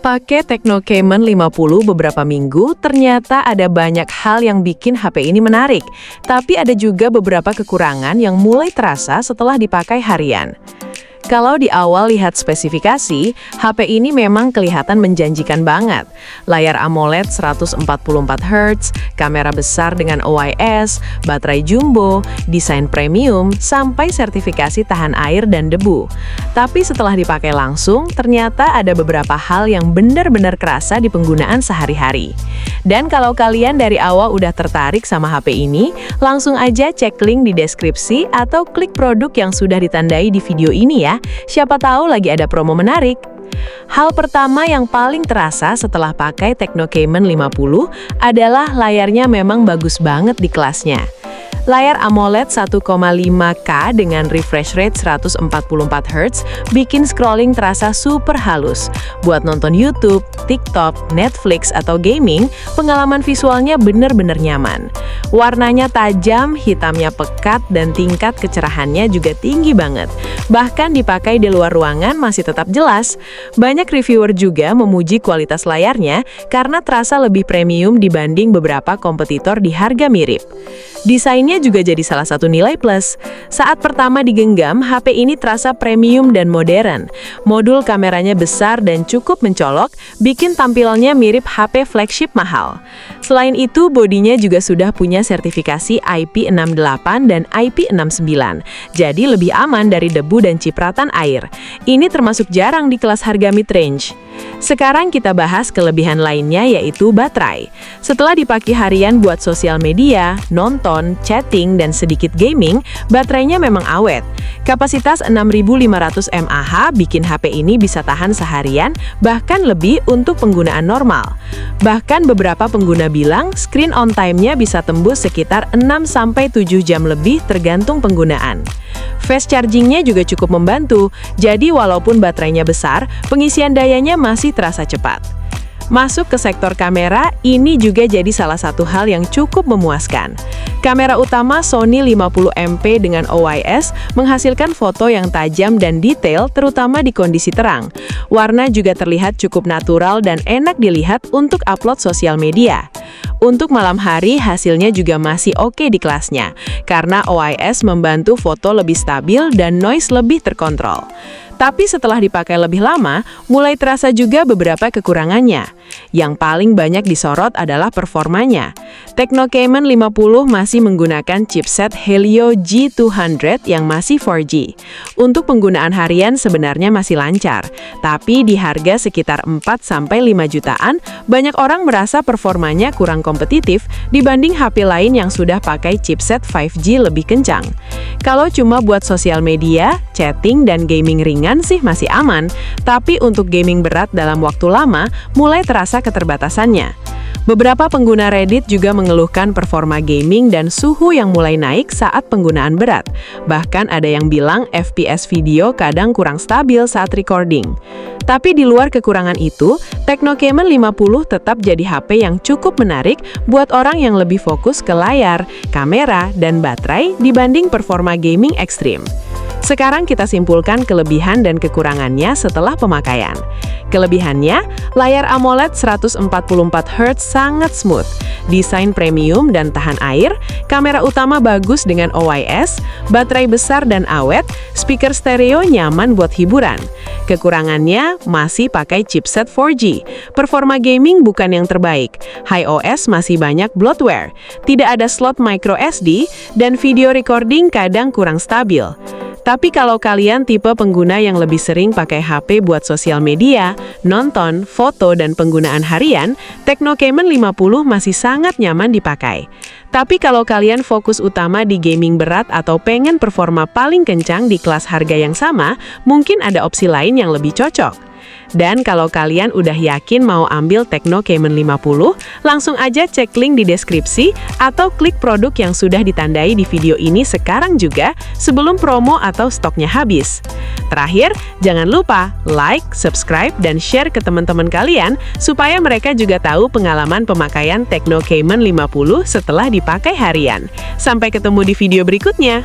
Pakai Tecno Camon 50 beberapa minggu, ternyata ada banyak hal yang bikin HP ini menarik. Tapi ada juga beberapa kekurangan yang mulai terasa setelah dipakai harian. Kalau di awal lihat spesifikasi, HP ini memang kelihatan menjanjikan banget. Layar AMOLED 144Hz, kamera besar dengan OIS, baterai jumbo, desain premium, sampai sertifikasi tahan air dan debu. Tapi setelah dipakai langsung, ternyata ada beberapa hal yang benar-benar kerasa di penggunaan sehari-hari. Dan kalau kalian dari awal udah tertarik sama HP ini, langsung aja cek link di deskripsi atau klik produk yang sudah ditandai di video ini ya. Siapa tahu lagi ada promo menarik. Hal pertama yang paling terasa setelah pakai Tecno Camon 50 adalah layarnya memang bagus banget di kelasnya. Layar AMOLED 1,5K dengan refresh rate 144Hz bikin scrolling terasa super halus. Buat nonton YouTube, TikTok, Netflix, atau gaming, pengalaman visualnya bener-bener nyaman. Warnanya tajam, hitamnya pekat, dan tingkat kecerahannya juga tinggi banget. Bahkan dipakai di luar ruangan masih tetap jelas. Banyak reviewer juga memuji kualitas layarnya karena terasa lebih premium dibanding beberapa kompetitor di harga mirip. Desainnya juga jadi salah satu nilai plus. Saat pertama digenggam, HP ini terasa premium dan modern. Modul kameranya besar dan cukup mencolok, bikin tampilannya mirip HP flagship mahal. Selain itu, bodinya juga sudah punya sertifikasi IP68 dan IP69, jadi lebih aman dari debu dan cipratan air. Ini termasuk jarang di kelas harga mid-range. Sekarang kita bahas kelebihan lainnya, yaitu baterai. Setelah dipakai harian buat sosial media, nonton, chatting, dan sedikit gaming, baterainya memang awet. Kapasitas 6500 mAh bikin HP ini bisa tahan seharian, bahkan lebih untuk penggunaan normal. Bahkan beberapa pengguna bilang screen on time-nya bisa tembus sekitar 6-7 jam lebih tergantung penggunaan. Fast charging-nya juga cukup membantu, jadi walaupun baterainya besar, pengisian dayanya masih terasa cepat. Masuk ke sektor kamera, ini juga jadi salah satu hal yang cukup memuaskan. Kamera utama Sony 50MP dengan OIS menghasilkan foto yang tajam dan detail, terutama di kondisi terang. Warna juga terlihat cukup natural dan enak dilihat untuk upload sosial media. Untuk malam hari, hasilnya juga masih oke di kelasnya, karena OIS membantu foto lebih stabil dan noise lebih terkontrol. Tapi setelah dipakai lebih lama, mulai terasa juga beberapa kekurangannya. Yang paling banyak disorot adalah performanya. Tecno Camon 50 masih menggunakan chipset Helio G200 yang masih 4G. Untuk penggunaan harian sebenarnya masih lancar, tapi di harga sekitar 4-5 jutaan, banyak orang merasa performanya kurang kompetitif dibanding HP lain yang sudah pakai chipset 5G lebih kencang. Kalau cuma buat sosial media, chatting, dan gaming ringan sih masih aman, tapi untuk gaming berat dalam waktu lama mulai terasa keterbatasannya. Beberapa pengguna Reddit juga mengeluhkan performa gaming dan suhu yang mulai naik saat penggunaan berat. Bahkan ada yang bilang FPS video kadang kurang stabil saat recording. Tapi di luar kekurangan itu, Tecno Camon 50 tetap jadi HP yang cukup menarik buat orang yang lebih fokus ke layar, kamera, dan baterai dibanding performa gaming ekstrim. Sekarang kita simpulkan kelebihan dan kekurangannya setelah pemakaian. Kelebihannya, layar AMOLED 144Hz sangat smooth, desain premium dan tahan air, kamera utama bagus dengan OIS, baterai besar dan awet, speaker stereo nyaman buat hiburan. Kekurangannya, masih pakai chipset 4G, performa gaming bukan yang terbaik, iOS masih banyak bloatware, tidak ada slot micro SD, dan video recording kadang kurang stabil. Tapi kalau kalian tipe pengguna yang lebih sering pakai HP buat sosial media, nonton, foto, dan penggunaan harian, Tecno Camon 50 masih sangat nyaman dipakai. Tapi kalau kalian fokus utama di gaming berat atau pengen performa paling kencang di kelas harga yang sama, mungkin ada opsi lain yang lebih cocok. Dan kalau kalian udah yakin mau ambil Tecno Camon 50, langsung aja cek link di deskripsi atau klik produk yang sudah ditandai di video ini sekarang juga sebelum promo atau stoknya habis. Terakhir, jangan lupa like, subscribe, dan share ke teman-teman kalian supaya mereka juga tahu pengalaman pemakaian Tecno Camon 50 setelah dipakai harian. Sampai ketemu di video berikutnya.